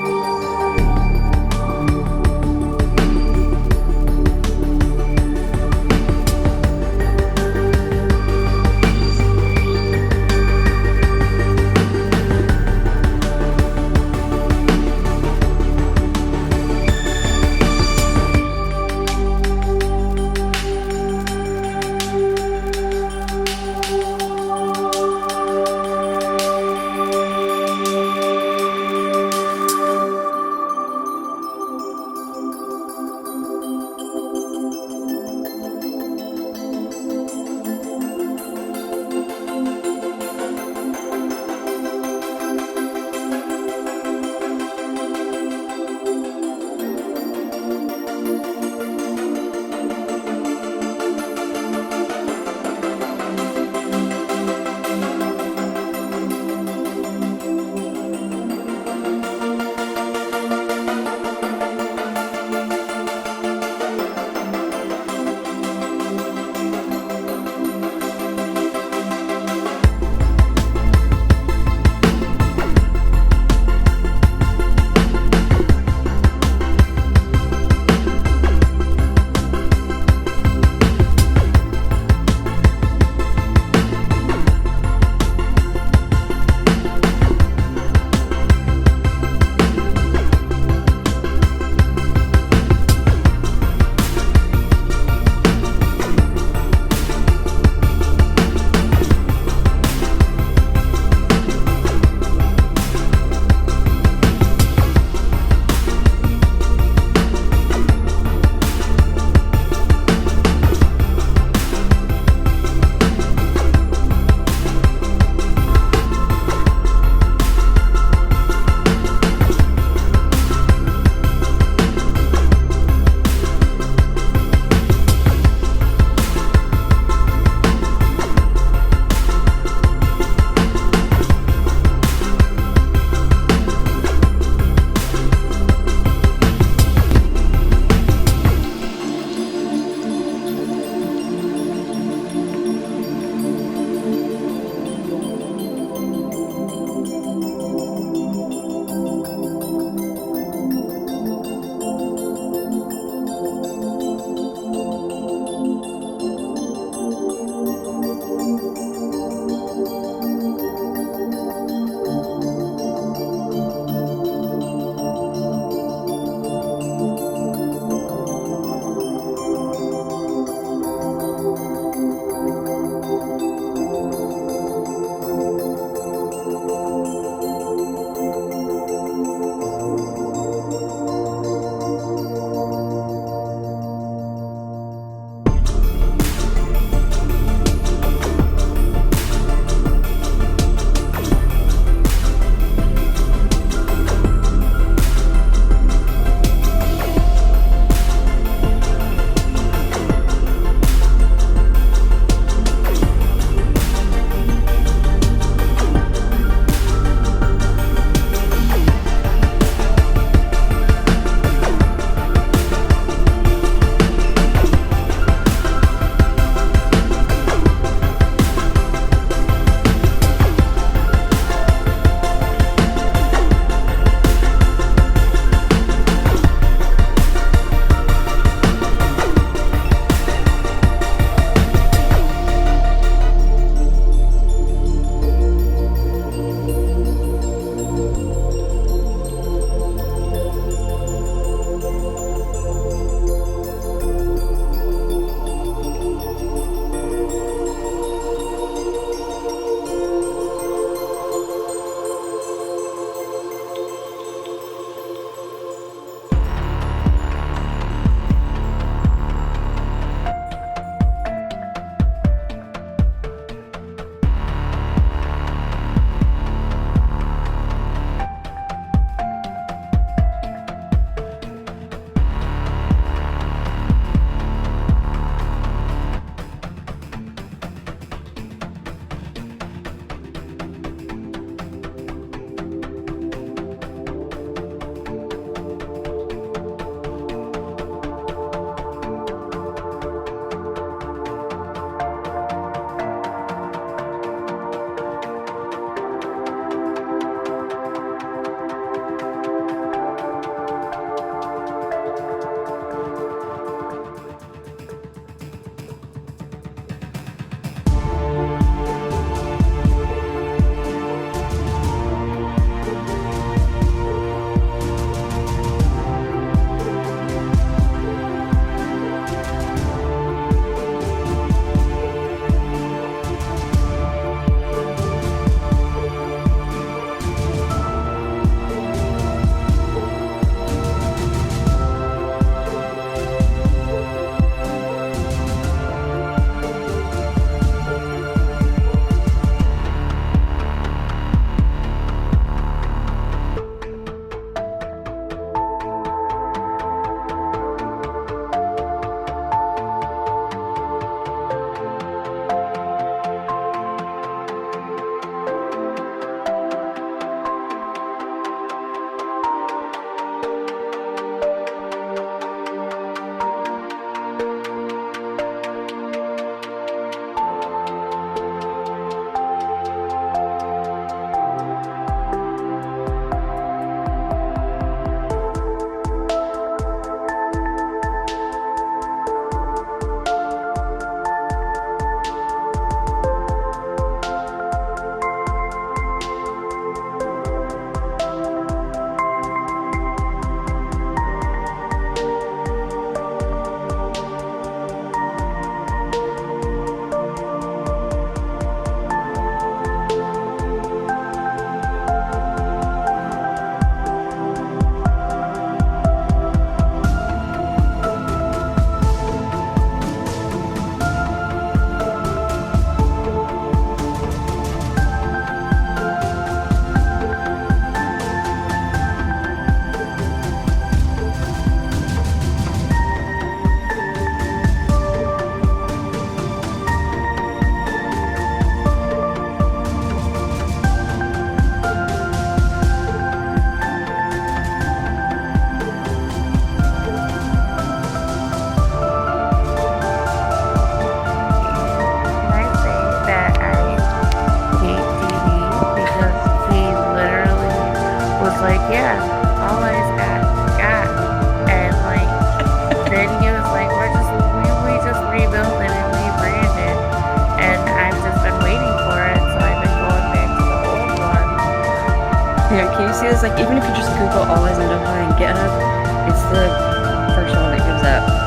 see this, like, even if you just Google always on DELPHI and GitHub, it's the first one that comes up.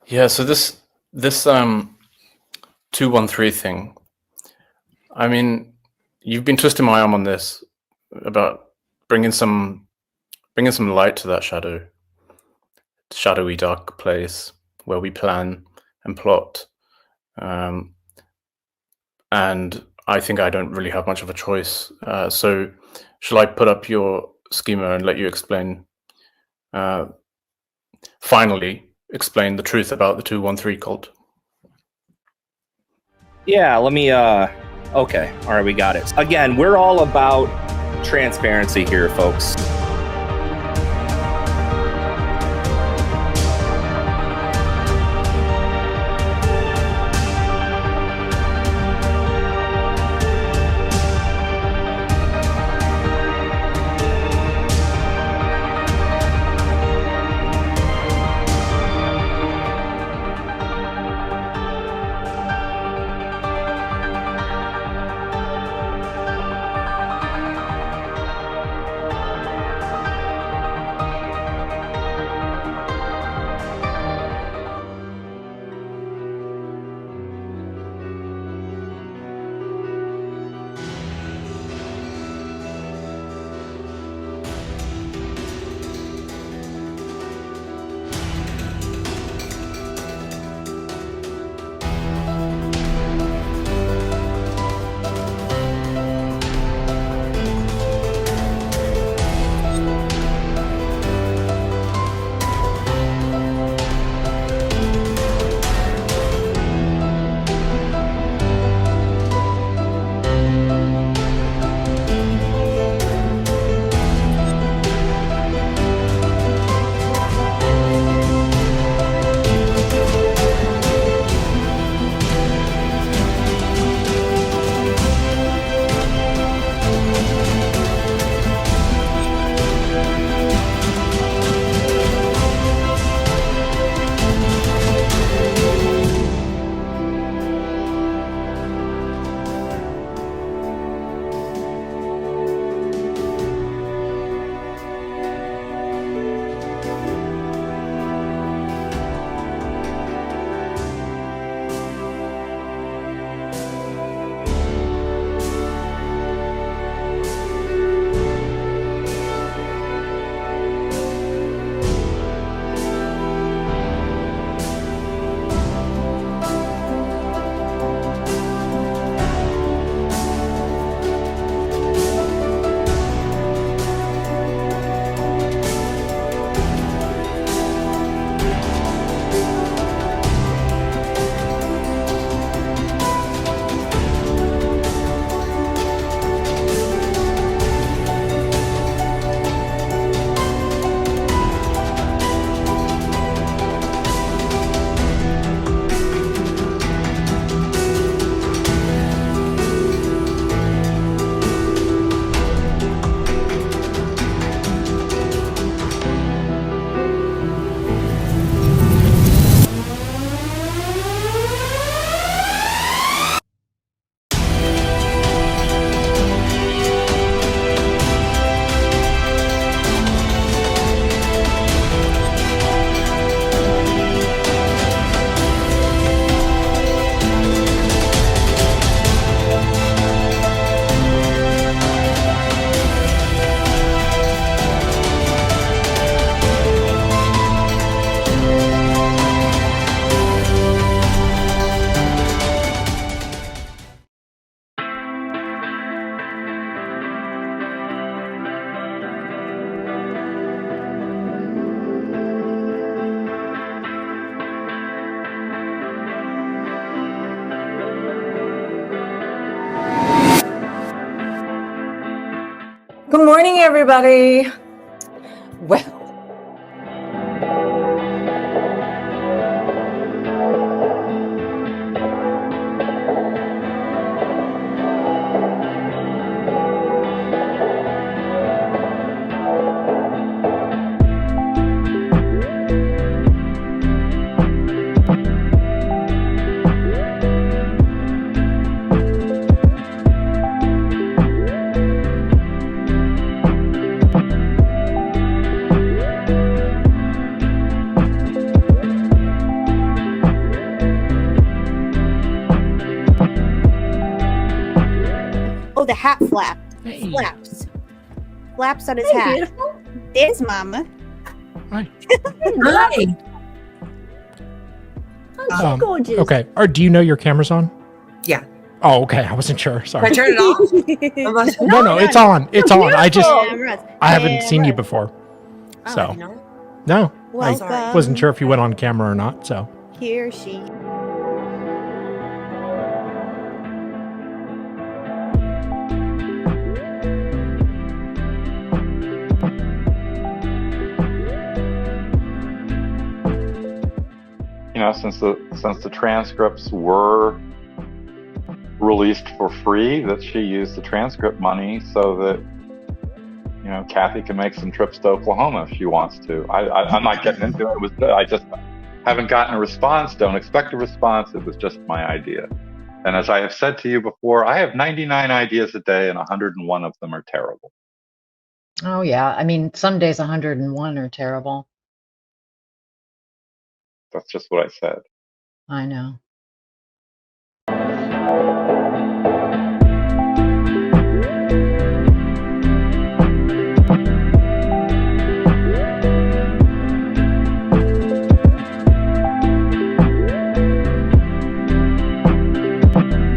Yeah, so this 213 thing, I mean, you've been twisting my arm on this about bringing some light to that shadowy, dark place where we plan and plot. And I think I don't really have much of a choice. So shall I put up your schema and let you explain, finally explain the truth about the 213 cult? Yeah, let me, okay. All right, we got it. Again, we're all about transparency here, folks. Good morning, everybody. Well, Oh, the hat flap. Flaps. flaps on his Hey, hat. beautiful. There's Mama. Hi. Oh, gorgeous. Okay. Do you know your camera's on? Yeah. Oh, okay. I wasn't sure. Sorry. I turn it off? No, it's on. It's on. I just Cameras. I haven't seen you before. Oh, So you know? no, I Welcome. wasn't sure if you went on camera or not. So He or she. You know, since the transcripts were released for free, that she used the transcript money so that, you know, Kathy can make some trips to Oklahoma if she wants to. I'm not getting into it. I just haven't gotten a response. Don't expect a response. It was just my idea. And as I have said to you before, I have 99 ideas a day and 101 of them are terrible. Oh, yeah. I mean, some days 101 are terrible. That's just what I said. I know.